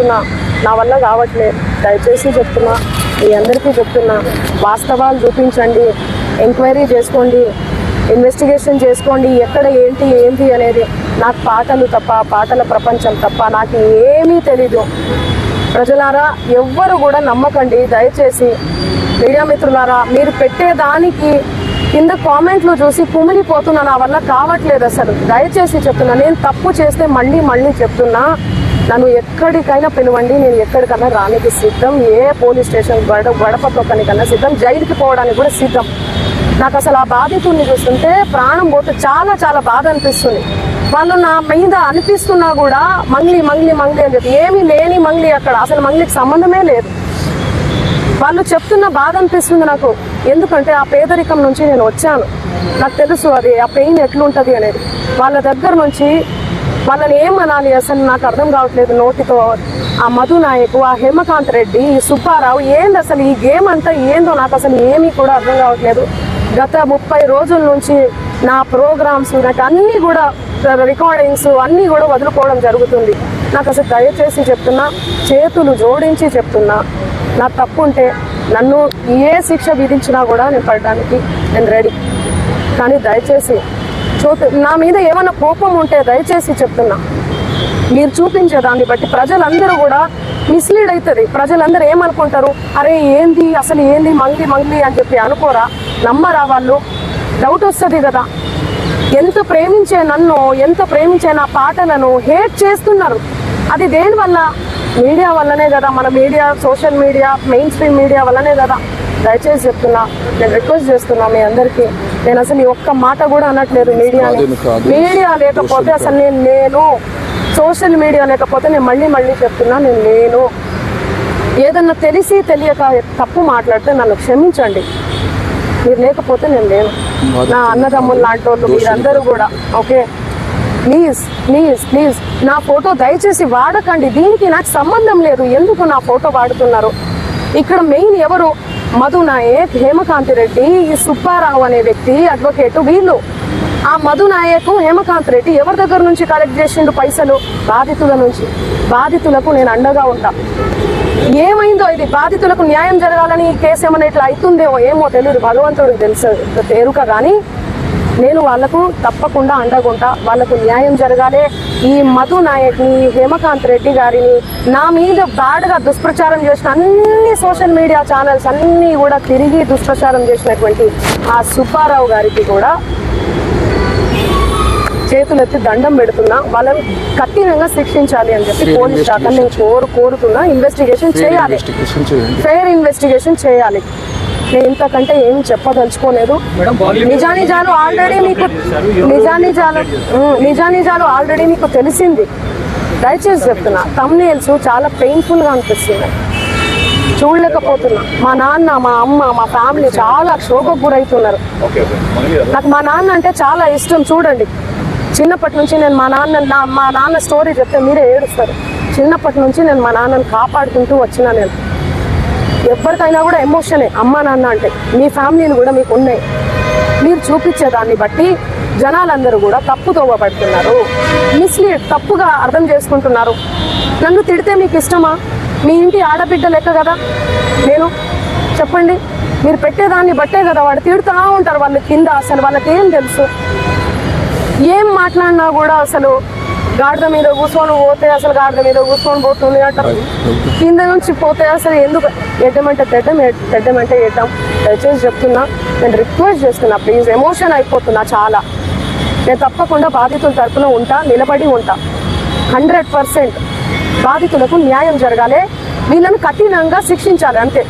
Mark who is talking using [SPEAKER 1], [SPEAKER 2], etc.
[SPEAKER 1] చెప్తున్నా, నా వల్ల కావట్లేదు. దయచేసి చెప్తున్నా, మీ అందరికీ చెప్తున్నా, వాస్తవాలు చూపించండి, ఎంక్వైరీ చేసుకోండి, ఇన్వెస్టిగేషన్ చేసుకోండి, ఎక్కడ ఏంటి అనేది. నాకు పాటలు తప్ప, పాటల ప్రపంచం తప్ప నాకు ఏమీ తెలీదు. ప్రజలారా ఎవ్వరు కూడా నమ్మకండి దయచేసి. మీడియా మిత్రులారా, మీరు పెట్టేదానికి కింద కామెంట్లు చూసి కుమిలిపోతున్నా, నా వల్ల కావట్లేదు అసలు. దయచేసి చెప్తున్నా, నేను తప్పు చేస్తే మళ్ళీ చెప్తున్నా, నన్ను ఎక్కడికైనా పిలవండి, నేను ఎక్కడికైనా రానికి సిద్ధం. ఏ పోలీస్ స్టేషన్ గడప తొక్కనికన్నా సిద్ధం, జైలుకి పోవడానికి కూడా సిద్ధం. నాకు అసలు ఆ బాధితుల్ని చూస్తుంటే ప్రాణం పోతే చాలా బాధ అనిపిస్తుంది. వాళ్ళు నా మీద అనిపిస్తున్నా కూడా మంగ్లీ అని చెప్పి, ఏమీ లేని మంగ్లీ అక్కడ, అసలు మంగ్లీకి సంబంధమే లేదు. వాళ్ళు చెప్తున్న బాధ అనిపిస్తుంది నాకు. ఎందుకంటే ఆ పేదరికం నుంచి నేను వచ్చాను, నాకు తెలుసు అది ఆ పెయిన్ ఎట్లుంటుంది అనేది. వాళ్ళ దగ్గర నుంచి వాళ్ళని ఏమనాలి అసలు నాకు అర్థం కావట్లేదు నోటితో. ఆ మధు నాయకు, ఆ హేమకాంత్ రెడ్డి, ఈ సుబ్బారావు, ఏంది అసలు ఈ గేమ్ అంతా ఏందో నాకు అసలు ఏమీ కూడా అర్థం కావట్లేదు. గత 30 రోజుల నుంచి నా ప్రోగ్రామ్స్, నాకు అన్నీ కూడా రికార్డింగ్స్ అన్నీ కూడా వదులుకోవడం జరుగుతుంది. నాకు అసలు దయచేసి చెప్తున్నా, చేతులు జోడించి చెప్తున్నా, నా తప్పు ఉంటే నన్ను ఏ శిక్ష విధించినా కూడా నేను పడడానికి నేను రెడీ. కానీ దయచేసి నా మీద ఏమైనా కోపం ఉంటే దయచేసి చెప్తున్నా, మీరు చూపించే దాన్ని బట్టి ప్రజలందరూ కూడా మిస్లీడ్ అవుతుంది. ప్రజలందరూ ఏమనుకుంటారు, అరే ఏంది అసలు ఏంది మంగ్లీ అని చెప్పి అనుకోరా, నమ్మరా వాళ్ళు? డౌట్ వస్తుంది కదా. ఎంత ప్రేమించే నన్ను, ఎంత ప్రేమించే నా పాటలను హేట్ చేస్తున్నారు. అది దేనివల్ల? మీడియా వల్లనే కదా. మన media, social media, main stream media వల్లనే కదా. దయచేసి చెప్తున్నా, నేను రిక్వెస్ట్ చేస్తున్నా మీ అందరికీ. నేను అసలు ఈ ఒక్క మాట కూడా అనట్లేదు మీడియాని. మీడియా లేకపోతే అసలు నేను సోషల్ మీడియా లేకపోతే నేను మళ్ళీ చెప్తున్నా, నేను లేను. ఏదన్నా తెలిసి తెలియక తప్పు మాట్లాడితే నన్ను క్షమించండి. మీరు లేకపోతే నేను లేను. నా అన్నదమ్ములు లాంటి వాళ్ళు మీరందరూ కూడా ఓకే. ప్లీజ్ నా ఫోటో దయచేసి వాడకండి. దీనికి నాకు సంబంధం లేదు. ఎందుకు నా ఫోటో వాడుతున్నారు? ఇక్కడ మెయిన్ ఎవరు? మధు నాయక్, హేమకాంత్ రెడ్డి, ఈ సుబ్బారావు అనే వ్యక్తి, అడ్వకేట్, వీళ్ళు. ఆ మధు నాయక్, హేమకాంత్ రెడ్డి ఎవరి దగ్గర నుంచి కలెక్ట్ చేసిండు పైసలు? బాధితుల నుంచి. బాధితులకు నేను అండగా ఉంటా. ఏమైందో ఇది, బాధితులకు న్యాయం జరగాలని ఈ కేసు ఏమైనా ఇట్లా అవుతుందేమో ఏమో తెలియదు, భగవంతుడికి తెలుసు తేరుక. కానీ నేను వాళ్లకు తప్పకుండా అండగుంటా. వాళ్లకు న్యాయం జరగాలి. ఈ మధు నాయక్ని, హేమకాంత్ రెడ్డి గారిని, నా మీద బ్యాడ్గా దుష్ప్రచారం చేసిన అన్ని సోషల్ మీడియా ఛానల్స్ అన్నీ కూడా తిరిగి దుష్ప్రచారం చేసినటువంటి ఆ సుబ్బారావు గారికి కూడా చేతులెత్తి దండం పెడుతున్నా. వాళ్ళని కఠినంగా శిక్షించాలి అని చెప్పి పోలీస్ శాఖ నేను కోరుతున్నా. ఇన్వెస్టిగేషన్ చేయాలి, ఫెయిర్ ఇన్వెస్టిగేషన్ చేయాలి. నేను ఇంతకంటే ఏం చెప్పదలుచుకోలేదు. నిజానిజాలు ఆల్రెడీ మీకు తెలిసింది. దయచేసి చెప్తున్నా, థంబ్నెయిల్స్ చాలా పెయిన్ఫుల్గా అనిపిస్తున్నాయి, చూడలేకపోతున్నా. మా నాన్న, మా అమ్మ, మా ఫ్యామిలీ చాలా క్షోభకు గురవుతున్నారు. నాకు మా నాన్న అంటే చాలా ఇష్టం. చూడండి, చిన్నప్పటి నుంచి నేను మా నాన్న స్టోరీ చెప్తే మీరే ఏడుస్తారు. చిన్నప్పటి నుంచి నేను మా నాన్నని కాపాడుకుంటూ వచ్చినా. నేను ఎవరికైనా కూడా ఎమోషనే అమ్మ నాన్న అంటే. మీ ఫ్యామిలీలు కూడా మీకు ఉన్నాయి. మీరు చూపించేదాన్ని బట్టి జనాలందరూ కూడా తప్పుదోవ పడుతున్నారు, మిస్లీడ్, తప్పుగా అర్థం చేసుకుంటున్నారు. నన్ను తిడితే మీకు ఇష్టమా? మీ ఇంటి ఆడబిడ్డ లెక్క కదా నేను. చెప్పండి, మీరు పెట్టేదాన్ని బట్టే కదా వాడు తిడుతూ ఉంటారు. వాళ్ళ కింద అసలు వాళ్ళకి ఏం తెలుసు? ఏం మాట్లాడినా కూడా అసలు గాడిద మీద కూర్చొని పోతే అసలు గాడిద మీద కూర్చొని పోతుంది అంటారు. కింద నుంచి పోతే అసలు ఎందుకు ఎడ్డమంటే తెడ్డమంటే ఎడ్డాం. దయచేసి చెప్తున్నా, నేను రిక్వెస్ట్ చేస్తున్నా, ప్లీజ్. ఎమోషన్ అయిపోతున్నా చాలా. నేను తప్పకుండా బాధితుల తరఫున ఉంటా, నిలబడి ఉంటా. 100% బాధితులకు న్యాయం జరగాలి. వీళ్ళని కఠినంగా శిక్షించాలి, అంతే.